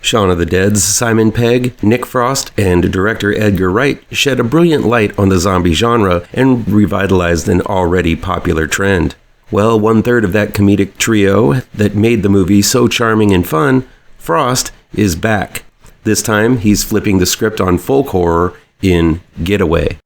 Shaun of the Dead's Simon Pegg, Nick Frost, and director Edgar Wright shed a brilliant light on the zombie genre and revitalized an already popular trend. Well, 1/3 of that comedic trio that made the movie so charming and fun, Frost, is back. This time, he's flipping the script on folk horror in Getaway.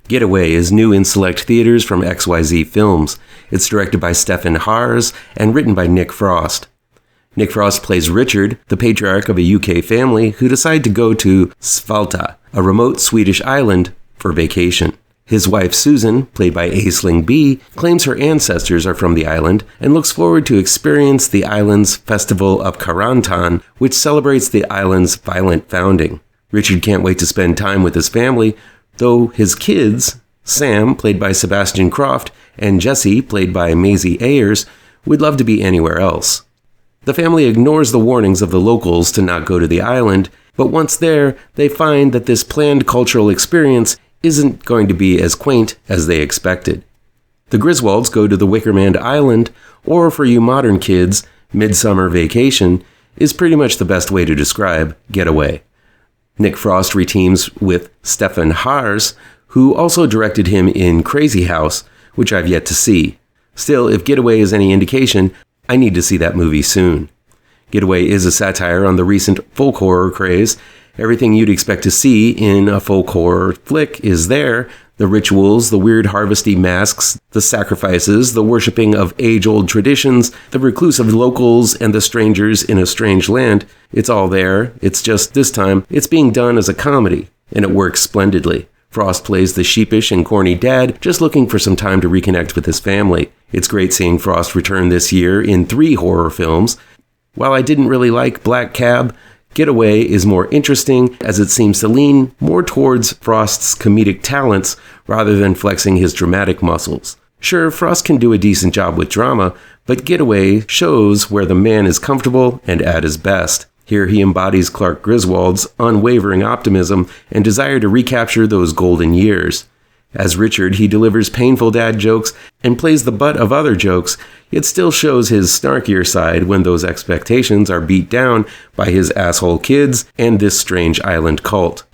Getaway is new in select theaters from XYZ Films. It's directed by Steffen Haars and written by Nick Frost. Nick Frost plays Richard, the patriarch of a UK family who decide to go to Svalta, a remote Swedish island, for vacation. His wife Susan, played by Aisling B., claims her ancestors are from the island and looks forward to experience the island's Festival of Karantan, which celebrates the island's violent founding. Richard can't wait to spend time with his family, though his kids, Sam, played by Sebastian Croft, and Jessie, played by Maisie Ayers, would love to be anywhere else. The family ignores the warnings of the locals to not go to the island, but once there, they find that this planned cultural experience isn't going to be as quaint as they expected. The Griswalds go to the Wickerman Island, or for you modern kids, Midsommar Vacation, is pretty much the best way to describe Getaway. Nick Frost reteams with Steffen Haars, who also directed him in Crazy House, which I've yet to see. Still, if Getaway is any indication, I need to see that movie soon. Getaway is a satire on the recent folk horror craze. Everything you'd expect to see in a folk horror flick is there. The rituals, the weird harvesty masks, the sacrifices, the worshipping of age-old traditions, the reclusive locals, and the strangers in a strange land. It's all there. It's just this time, it's being done as a comedy, and it works splendidly. Frost plays the sheepish and corny dad, just looking for some time to reconnect with his family. It's great seeing Frost return this year in 3 horror films. While I didn't really like Black Cab, Getaway is more interesting as it seems to lean more towards Frost's comedic talents rather than flexing his dramatic muscles. Sure, Frost can do a decent job with drama, but Getaway shows where the man is comfortable and at his best. Here he embodies Clark Griswold's unwavering optimism and desire to recapture those golden years. As Richard, he delivers painful dad jokes and plays the butt of other jokes, yet still shows his snarkier side when those expectations are beat down by his asshole kids and this strange island cult.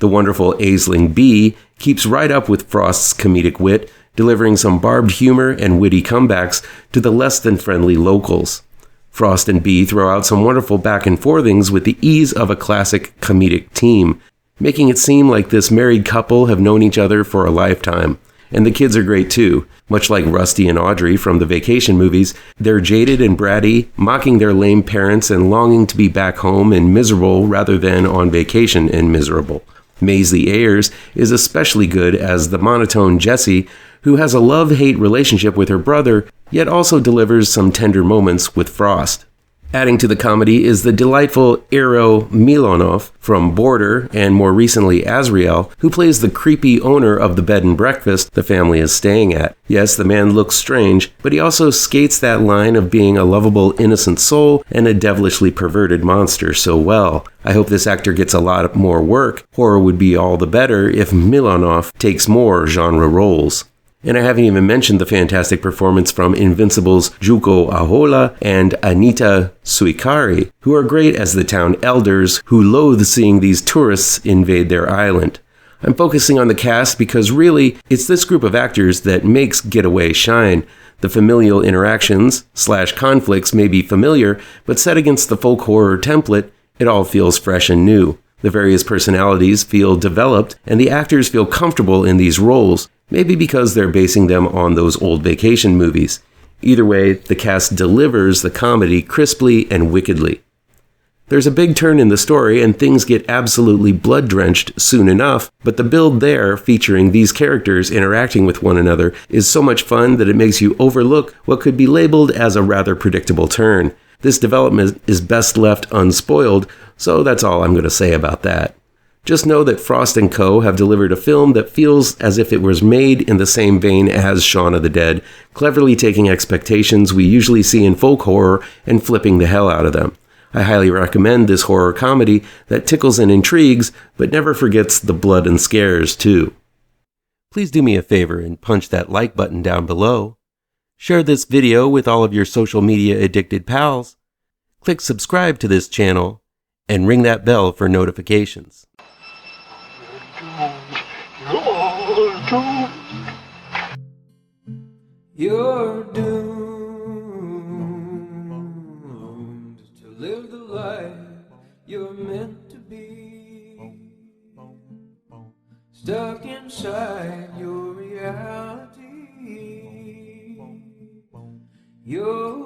The wonderful Aisling B. keeps right up with Frost's comedic wit, delivering some barbed humor and witty comebacks to the less than friendly locals. Frost and B throw out some wonderful back and forthings with the ease of a classic comedic team, making it seem like this married couple have known each other for a lifetime. And the kids are great too. Much like Rusty and Audrey from the Vacation movies, they're jaded and bratty, mocking their lame parents and longing to be back home and miserable rather than on vacation and miserable. Maisie Ayers is especially good as the monotone Jessie, who has a love-hate relationship with her brother, yet also delivers some tender moments with Frost. Adding to the comedy is the delightful Eero Milonov from Border and more recently Azrael, who plays the creepy owner of the bed and breakfast the family is staying at. Yes, the man looks strange, but he also skates that line of being a lovable innocent soul and a devilishly perverted monster so well. I hope this actor gets a lot more work. Horror would be all the better if Milonov takes more genre roles. And I haven't even mentioned the fantastic performance from Invincible's Juko Ahola and Anita Suikari, who are great as the town elders who loathe seeing these tourists invade their island. I'm focusing on the cast because really, it's this group of actors that makes Getaway shine. The familial interactions / conflicts may be familiar, but set against the folk horror template, it all feels fresh and new. The various personalities feel developed, and the actors feel comfortable in these roles. Maybe because they're basing them on those old Vacation movies. Either way, the cast delivers the comedy crisply and wickedly. There's a big turn in the story and things get absolutely blood-drenched soon enough, but the build there, featuring these characters interacting with one another, is so much fun that it makes you overlook what could be labeled as a rather predictable turn. This development is best left unspoiled, so that's all I'm going to say about that. Just know that Frost & Co. have delivered a film that feels as if it was made in the same vein as Shaun of the Dead, cleverly taking expectations we usually see in folk horror and flipping the hell out of them. I highly recommend this horror comedy that tickles and intrigues, but never forgets the blood and scares, too. Please do me a favor and punch that like button down below. Share this video with all of your social media addicted pals. Click subscribe to this channel and ring that bell for notifications. You're doomed to live the life you're meant to be, stuck inside your reality. You're